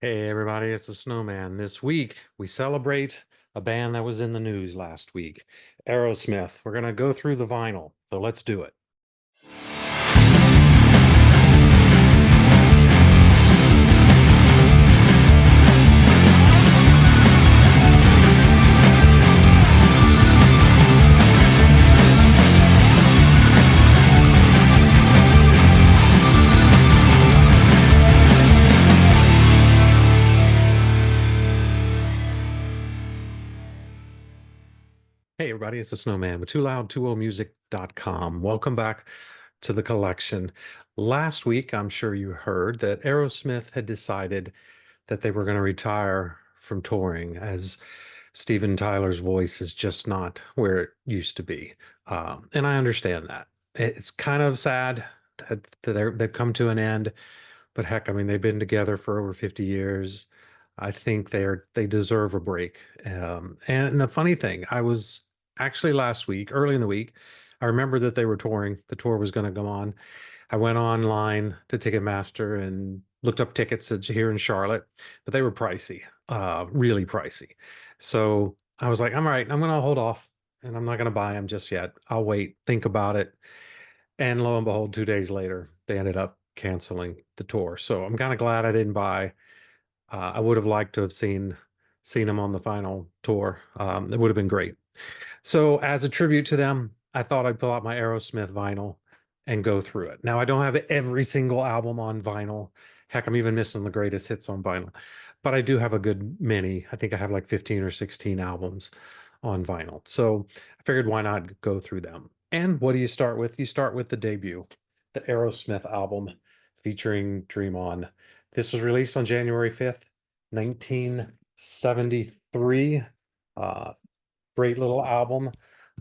Hey everybody, it's the Snowman. This week we celebrate a band that was in the news last week, Aerosmith. We're gonna go through the vinyl, so let's do it. Hey everybody, it's the Snowman with TooLoud20music.com. Welcome back to the collection. Last week, I'm sure you heard that Aerosmith had decided that they were going to retire from touring as Steven Tyler's voice is just not where it used to be. And I understand that. It's kind of sad that they've come to an end, but heck, I mean, they've been together for over 50 years. I think they deserve a break. And the funny thing, I was actually last week, early in the week, I remember that they were touring. The tour was going to go on. I went online to Ticketmaster and looked up tickets here in Charlotte, but they were pricey, really pricey. So I was like, I'm all right, I'm going to hold off and I'm not going to buy them just yet. I'll wait, think about it. And lo and behold, 2 days later, they ended up canceling the tour. So I'm kind of glad I didn't buy. I would have liked to have seen them on the final tour. It would have been great. So as a tribute to them, I thought I'd pull out my Aerosmith vinyl and go through it. Now I don't have every single album on vinyl. Heck, I'm even missing the greatest hits on vinyl. But I do have a good many. I think I have like 15 or 16 albums on vinyl. So I figured why not go through them. And what do you start with? You start with the debut, the Aerosmith album featuring Dream On. This was released on January 5th, 1973. Uh, Great little album.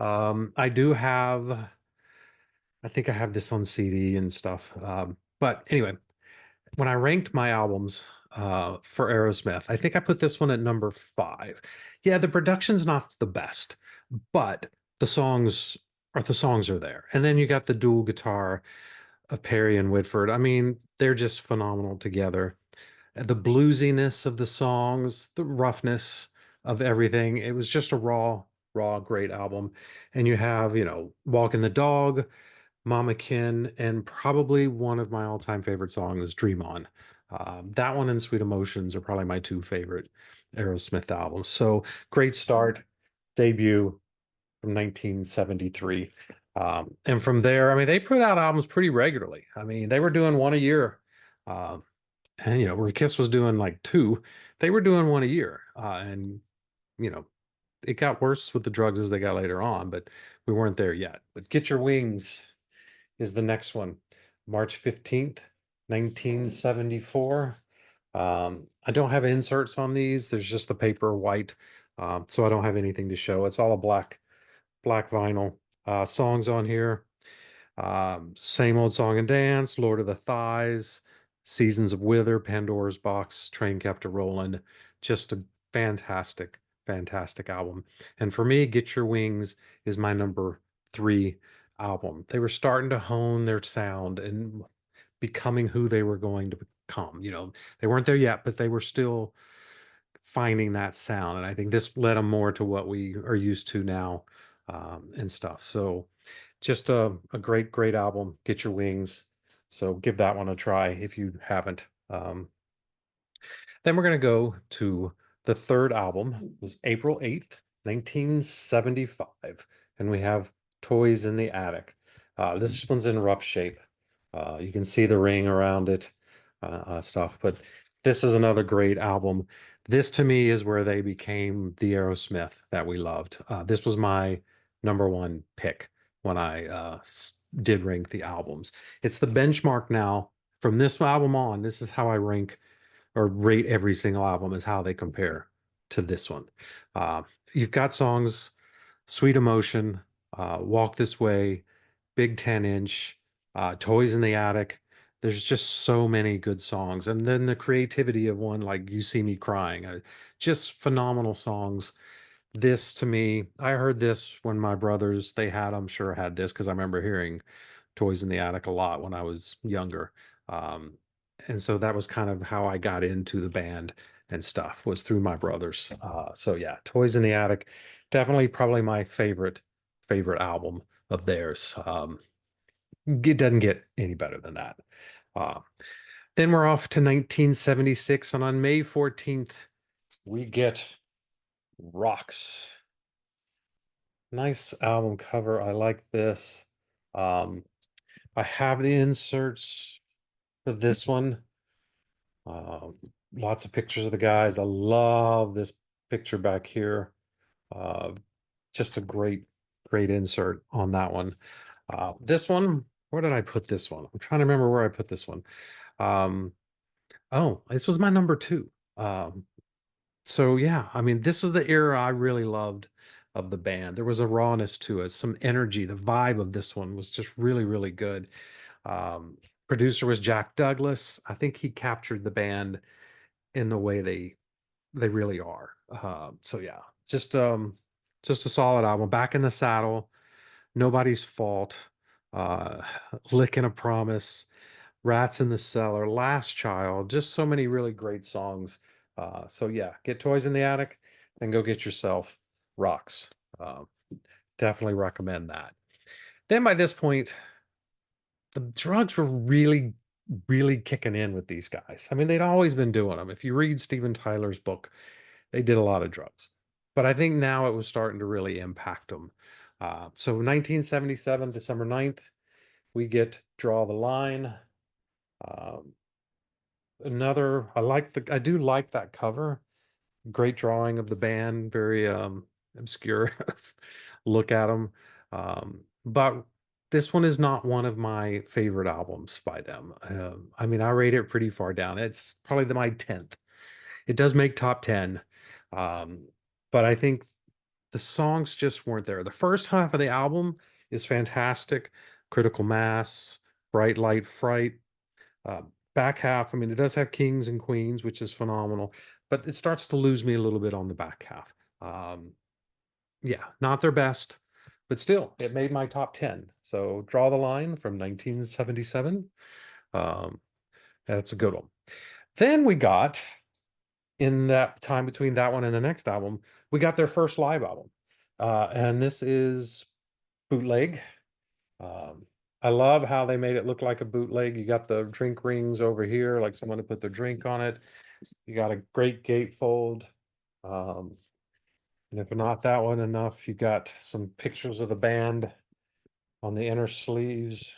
I do have, I think I have this on CD and stuff. But anyway, when I ranked my albums for Aerosmith, I think I put this one at number five. Yeah, the production's not the best, but the songs are there. And then you got the dual guitar of Perry and Whitford. I mean, they're just phenomenal together. The bluesiness of the songs, the roughness of everything. It was just a raw, great album. And you have, Walking the Dog, Mama Kin, and probably one of my all-time favorite songs, Dream On. That one and Sweet Emotions are probably my two favorite Aerosmith albums. So great start, debut from 1973. And from there, I mean, they put out albums pretty regularly. I mean, they were doing one a year. Um, and where Kiss was doing like two, they were doing one a year. And you know, it got worse with the drugs as they got later on, but we weren't there yet. But Get Your Wings is the next one, March 15th, 1974. I don't have inserts on these. There's just the paper white, so I don't have anything to show. It's all a black vinyl. Songs on here. Same Old Song and Dance, Lord of the Thighs, Seasons of Wither, Pandora's Box, Train Kept a Rollin'. Just a fantastic, fantastic album. And for me, Get Your Wings is my number three album. They were starting to hone their sound and becoming who they were going to become. They weren't there yet, but they were still finding that sound. And I think this led them more to what we are used to now, and stuff. So just a great album. Get Your Wings. So give that one a try if you haven't. Then we're going to go to the third album. It was April 8th, 1975. And we have Toys in the Attic. This one's in rough shape. You can see the ring around it, stuff. But this is another great album. This to me is where they became the Aerosmith that we loved. This was my number one pick when I did rank the albums. It's the benchmark now. From this album on, this is how I rank or rate every single album, is how they compare to this one. Uh, you've got songs, Sweet Emotion, Walk This Way, Big 10 Inch, Toys in the Attic. There's just so many good songs. And then the creativity of one like You See Me Crying, just phenomenal songs. This to me, I heard this when my brothers, I'm sure had this because I remember hearing Toys in the Attic a lot when I was younger. Um, and so that was kind of how I got into the band and stuff, was through my brothers. So yeah, Toys in the Attic, definitely probably my favorite album of theirs. It doesn't get any better than that. Uh, then we're off to 1976, and on May 14th, we get Rocks. Nice album cover. I like this. Um, I have the inserts for this one. Um, Lots of pictures of the guys. I love this picture back here. Uh, just a great insert on that one. This one, where did I put this one? I'm trying to remember where I put this one. Um, oh, this was my number two. So yeah, I mean, this is the era I really loved of the band. There was a rawness to it, some energy. The vibe of this one was just really good. Um, Producer was Jack Douglas. I think he captured the band in the way they really are. So yeah, just a solid album. Back in the Saddle, Nobody's Fault, uh, Licking a Promise, Rats in the Cellar, Last Child, just so many really great songs. So yeah, get Toys in the Attic and go get yourself Rocks. Uh, Definitely recommend that. Then by this point, the drugs were really kicking in with these guys. I mean, they'd always been doing them. If you read Steven Tyler's book, they did a lot of drugs. But I think now it was starting to really impact them. So 1977, December 9th, we get Draw the Line. Um, I do like that cover. Great drawing of the band, very obscure look at them. But this one is not one of my favorite albums by them. I mean, I rate it pretty far down. It's probably my 10th. It does make top 10. Um, but I think the songs just weren't there. The first half of the album is fantastic. Critical Mass, Bright Light Fright. Uh, Back half, I mean, it does have Kings and Queens, which is phenomenal, but it starts to lose me a little bit on the back half. Yeah, not their best, but still, it made my top 10. So Draw the Line from 1977. Um, that's a good one. Then we got, in that time between that one and the next album, we got their first live album. And this is Bootleg. Um, I love how they made it look like a bootleg. You got the drink rings over here, like someone to put their drink on it. You got a great gatefold. Um, and if not that one enough, you got some pictures of the band on the inner sleeves.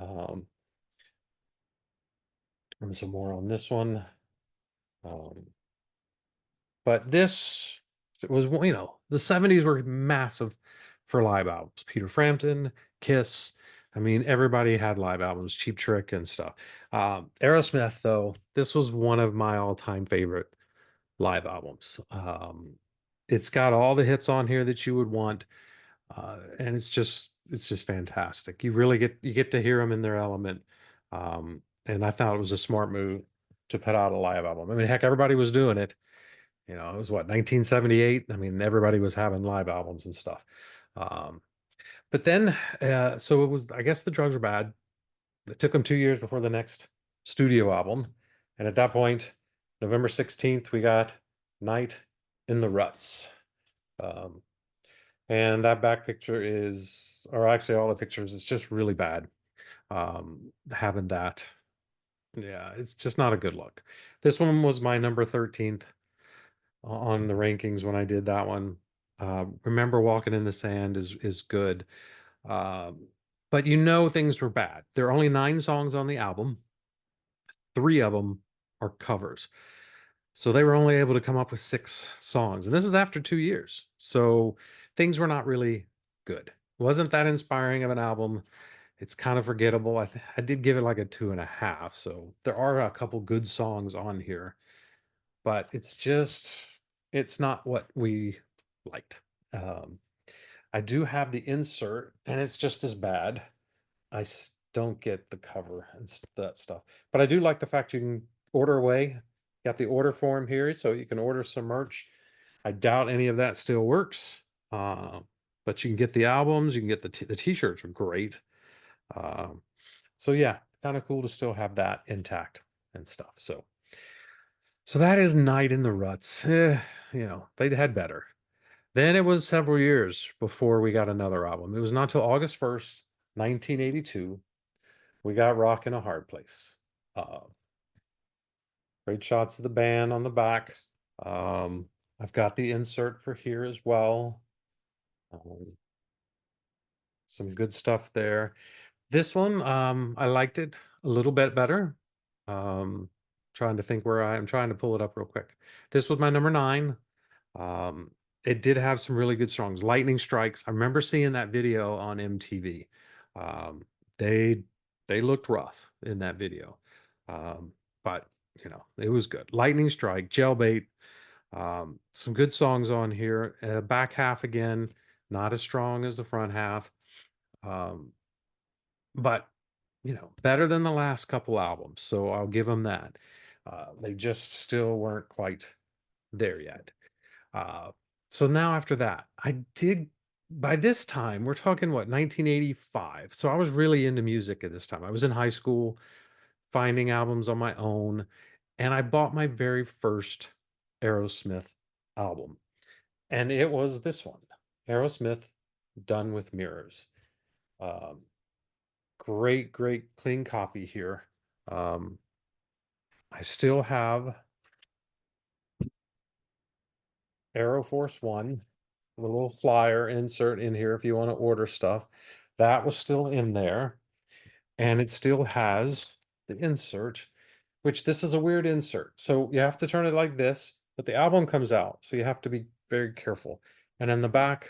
Um, and some more on this one. Um, but this was, the 70s were massive for live albums. Peter Frampton, Kiss. I mean, everybody had live albums, Cheap Trick and stuff. Aerosmith, though, this was one of my all-time favorite live albums. It's got all the hits on here that you would want, and it's just fantastic. You get to hear them in their element, and I thought it was a smart move to put out a live album. I mean, heck, everybody was doing it. It was what, 1978. I mean, everybody was having live albums and stuff. Um, but then, so it was. I guess the drugs were bad. It took them 2 years before the next studio album, and at that point, November 16th, we got Night in the Ruts. Um, and that back picture is, or actually all the pictures, it's just really bad. Having that, yeah, it's just not a good look. This one was my number 13th on the rankings when I did that one. Remember Walking in the Sand is good. Um, but things were bad. There are only 9 songs on the album. 3 of them are covers. So they were only able to come up with 6 songs. And this is after 2 years. So things were not really good. Wasn't that inspiring of an album. It's kind of forgettable. I did give it like a 2.5. So there are a couple good songs on here, but it's not what we liked. Um, I do have the insert, and it's just as bad. Don't get the cover and that stuff, but I do like the fact you can order away. Got the order form here, so you can order some merch. I doubt any of that still works, uh, but you can get the albums. You can get the t-shirts are great. Um, so yeah, kind of cool to still have that intact. and stuff. So that is Night in the Ruts. They'd had better. Then it was several years before we got another album. It was not until August 1st, 1982, we got Rock in a Hard Place. Uh, Great shots of the band on the back. Um, I've got the insert for here as well. Um, some good stuff there. This one, I liked it a little bit better. Um, Trying to think where I'm trying to pull it up real quick. This was my number 9. Um, it did have some really good songs. Lightning Strikes. I remember seeing that video on MTV. Um, they they looked rough in that video. But it was good. Lightning Strike, Jailbait, some good songs on here. Back half again, not as strong as the front half. Um, but better than the last couple albums. So I'll give them that. They just still weren't quite there yet. Uh, so now after that, I did, by this time, we're talking what, 1985. So I was really into music at this time. I was in high school, finding albums on my own, and I bought my very first Aerosmith album. And it was this one, Aerosmith, Done with Mirrors. Um, Great, great clean copy here. Um, I still have Aero Force One, a little flyer insert in here if you want to order stuff. That was still in there, and it still has the insert, which this is a weird insert. So you have to turn it like this, but the album comes out, so you have to be very careful. And in the back,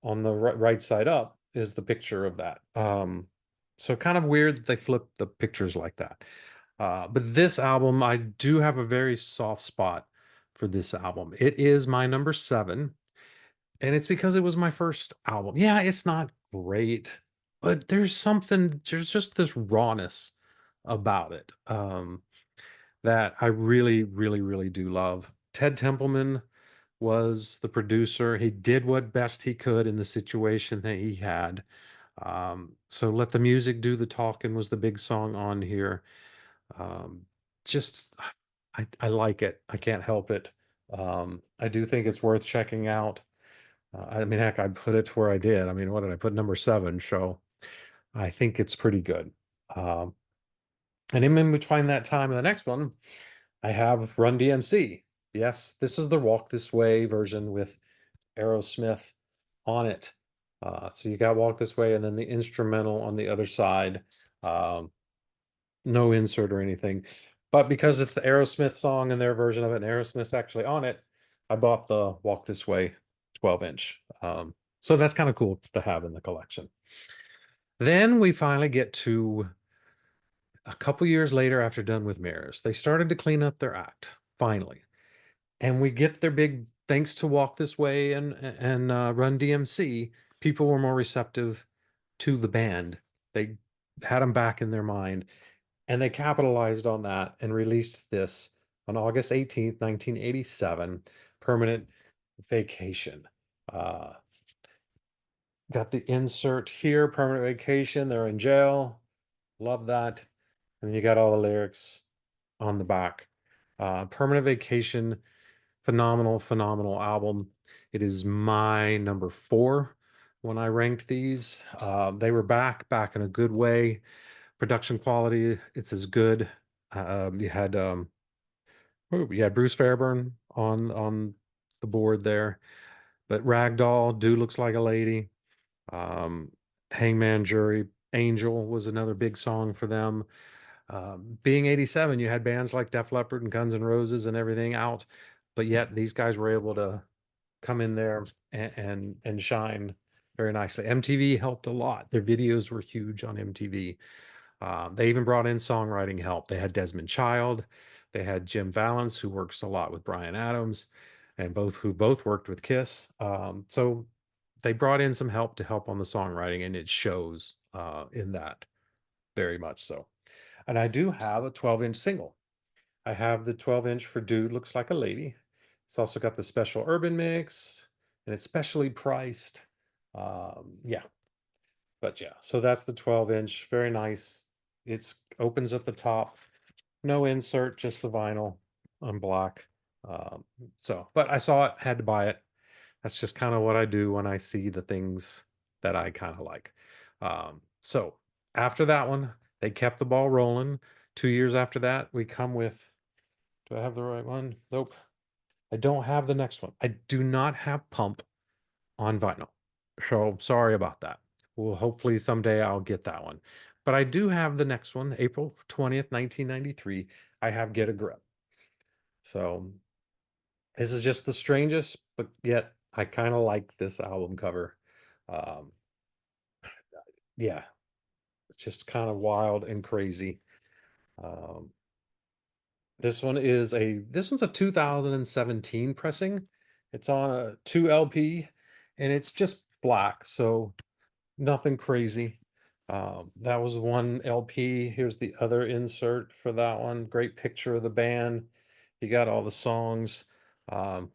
on the right side up, is the picture of that. So kind of weird that they flip the pictures like that. But this album, I do have a very soft spot for this album. It is my number 7, and it's because it was my first album. Yeah, it's not great, but there's just this rawness about it that I really, really, really do love. Ted Templeman was the producer. He did what best he could in the situation that he had. So Let the Music Do the Talking was the big song on here. Um, just I like it. I can't help it. I do think it's worth checking out. I mean, heck, I put it where I did. I mean, what did I put? Number 7. So I think it's pretty good. Um, and in between that time and the next one, I have Run DMC. Yes, this is the Walk This Way version with Aerosmith on it. So you got Walk This Way and then the instrumental on the other side. Um, no insert or anything. But because it's the Aerosmith song and their version of it, and Aerosmith's actually on it, I bought the Walk This Way 12-inch. So that's kind of cool to have in the collection. Then we finally get to a couple years later after Done with Mirrors. They started to clean up their act, finally. And we get their big thanks to Walk This Way and Run DMC. People were more receptive to the band. They had them back in their mind. And they capitalized on that and released this on August 18th, 1987, Permanent Vacation. Uh, got the insert here, Permanent Vacation. They're in jail. Love that. And you got all the lyrics on the back. Permanent Vacation, phenomenal, phenomenal album. It is my number 4 when I ranked these. They were back in a good way. Production quality, it's as good. You had Bruce Fairburn on the board there, but Ragdoll, Dude Looks Like a Lady, um, Hangman Jury, Angel was another big song for them. Being 87, you had bands like Def Leppard and Guns N' Roses and everything out, but yet these guys were able to come in there and shine very nicely. MTV helped a lot. Their videos were huge on MTV. They even brought in songwriting help. They had Desmond Child, they had Jim Valance, who works a lot with Bryan Adams, and both worked with Kiss. So they brought in some help to help on the songwriting, and it shows in that very much so. And I do have a 12-inch single. I have the 12-inch for Dude Looks Like a Lady. It's also got the special urban mix, and it's specially priced. Yeah, but yeah, so that's the 12-inch. Very nice. It's opens at the top. No insert, just the vinyl on black. Um, but I saw it, had to buy it. That's just kind of what I do when I see the things that I kind of like. So after that one, they kept the ball rolling. 2 years after that, we come with, do I have the right one? Nope. I don't have the next one. I do not have Pump on vinyl. So sorry about that. Well, hopefully someday I'll get that one. But I do have the next one, April 20th, 1993. I have Get a Grip. So this is just the strangest, but yet I kind of like this album cover. Um, yeah, it's just kind of wild and crazy. Um, this one's a 2017 pressing. It's on a 2 LP and it's just black, so nothing crazy. That was one LP. Here's the other insert for that one. Great picture of the band. You got all the songs. Um,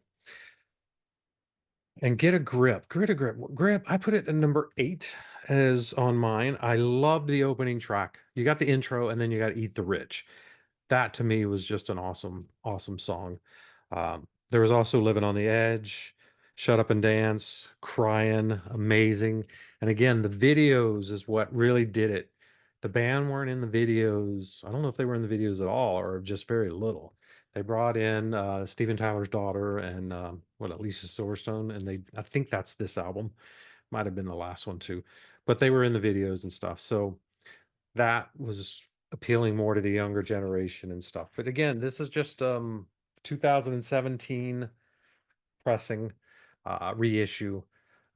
and Get a Grip. Get a Grip. Grip. I put it at number 8 as on mine. I loved the opening track. You got the intro, and then you got Eat the Rich. That to me was just an awesome, awesome song. There was also Living on the Edge, Shut Up and Dance, Crying, amazing. And again, the videos is what really did it. The band weren't in the videos. I don't know if they were in the videos at all or just very little. They brought in Steven Tyler's daughter and Alicia Silverstone, and I think that's this album. Might have been the last one too, but they were in the videos and stuff. So that was appealing more to the younger generation and stuff. But again, this is just 2017 pressing reissue.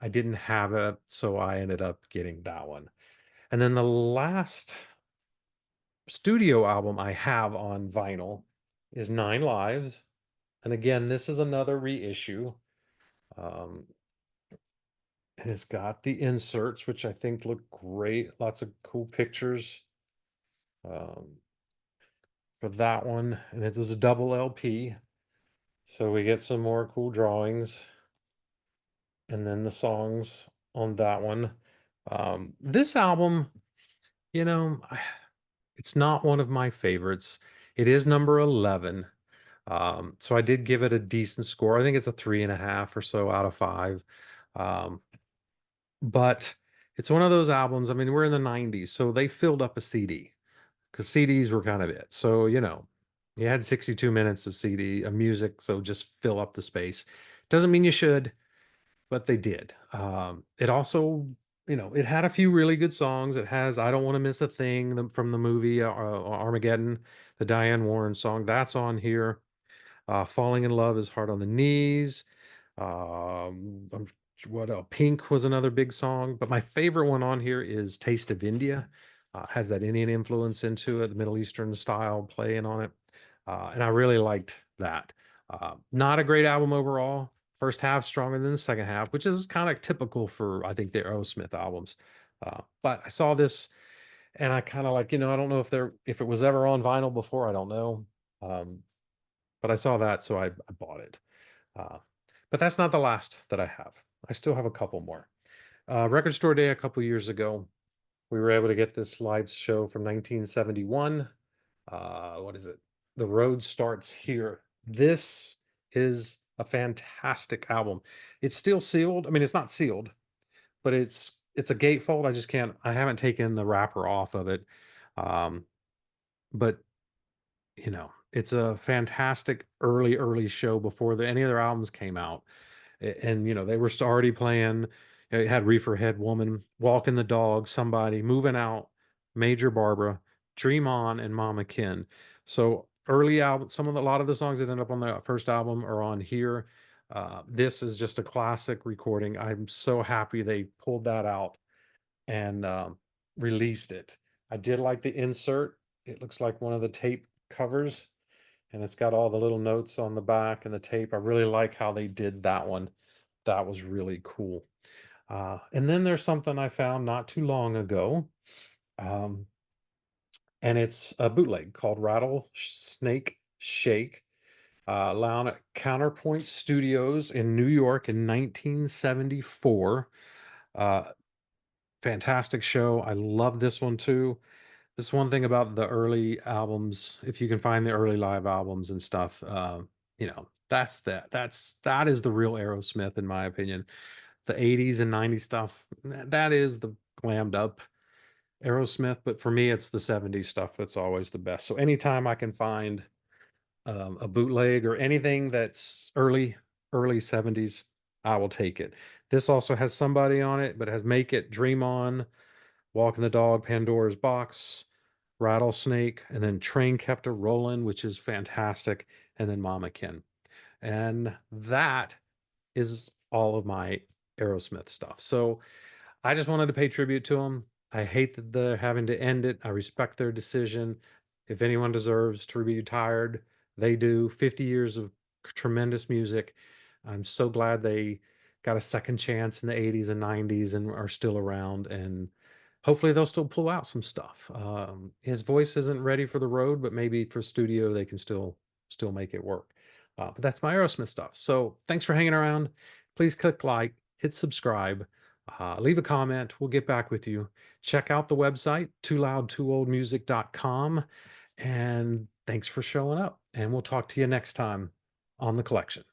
I didn't have it, so I ended up getting that one. And then the last studio album I have on vinyl is Nine Lives. And again, this is another reissue. Um, and it's got the inserts, which I think look great. Lots of cool pictures um, for that one. And it was a double LP. So we get some more cool drawings. And then the songs on that one. This album, you know, it's not one of my favorites. It is number 11. So I did give it a decent score. I think it's a 3.5 or so out of 5. Um, but it's one of those albums. I mean, we're in the 90s, so they filled up a CD because CDs were kind of it. So, you had 62 minutes of CD of music, so just fill up the space. Doesn't mean you should, but they did. It also, it had a few really good songs. It has "I Don't Want to Miss a Thing" from the movie Armageddon, the Diane Warren song. That's on here. Falling in Love is Hard on the Knees. I'm, what else? Pink was another big song, but my favorite one on here is Taste of India. Has that Indian influence into it, the Middle Eastern style playing on it. And I really liked that. Not a great album overall. First half stronger than the second half, which is kind of typical for, I think, the Aerosmith albums. But I saw this and I kind of like, I don't know if it was ever on vinyl before, I don't know. Um, but I saw that, so I bought it. Uh, but that's not the last that I have. I still have a couple more. Record Store Day a couple years ago, we were able to get this live show from 1971. What is it? The Road Starts Here. This is a fantastic album. It's still sealed. I mean, it's not sealed, but it's a gatefold. I haven't taken the wrapper off of it. Um, but it's a fantastic early show before any other albums came out. And they were already playing. It had Reefer Head Woman, Walking the Dog, Somebody, Moving Out, Major Barbara, Dream On, and Mama Kin. So early album, a lot of the songs that end up on the first album are on here. This is just a classic recording. I'm so happy they pulled that out and released it. I did like the insert. It looks like one of the tape covers, and it's got all the little notes on the back and the tape. I really like how they did that one. That was really cool. And then there's something I found not too long ago, um, and it's a bootleg called Rattlesnake Shake. Down at Counterpoint Studios in New York in 1974. Uh, Fantastic show. I love this one too. This one thing about the early albums, if you can find the early live albums and stuff, that is the real Aerosmith in my opinion. The 80s and 90s stuff, that is the glammed up Aerosmith, but for me, it's the 70s stuff that's always the best. So anytime I can find a bootleg or anything that's early 70s, I will take it. This also has Somebody on it, but has Make It, Dream On, Walking the Dog, Pandora's Box, Rattlesnake, and then Train Kept a Rollin', which is fantastic, and then Mama Kin. And that is all of my Aerosmith stuff. So I just wanted to pay tribute to them. I hate that they're having to end it. I respect their decision. If anyone deserves to be retired, they do. 50 years of tremendous music. I'm so glad they got a second chance in the 80s and 90s and are still around. And hopefully they'll still pull out some stuff. His voice isn't ready for the road, but maybe for studio they can still make it work. But that's my Aerosmith stuff. So thanks for hanging around. Please click like, hit subscribe. Leave a comment. We'll get back with you. Check out the website, tooloudtoooldmusic.com. And thanks for showing up. And we'll talk to you next time on The Collection.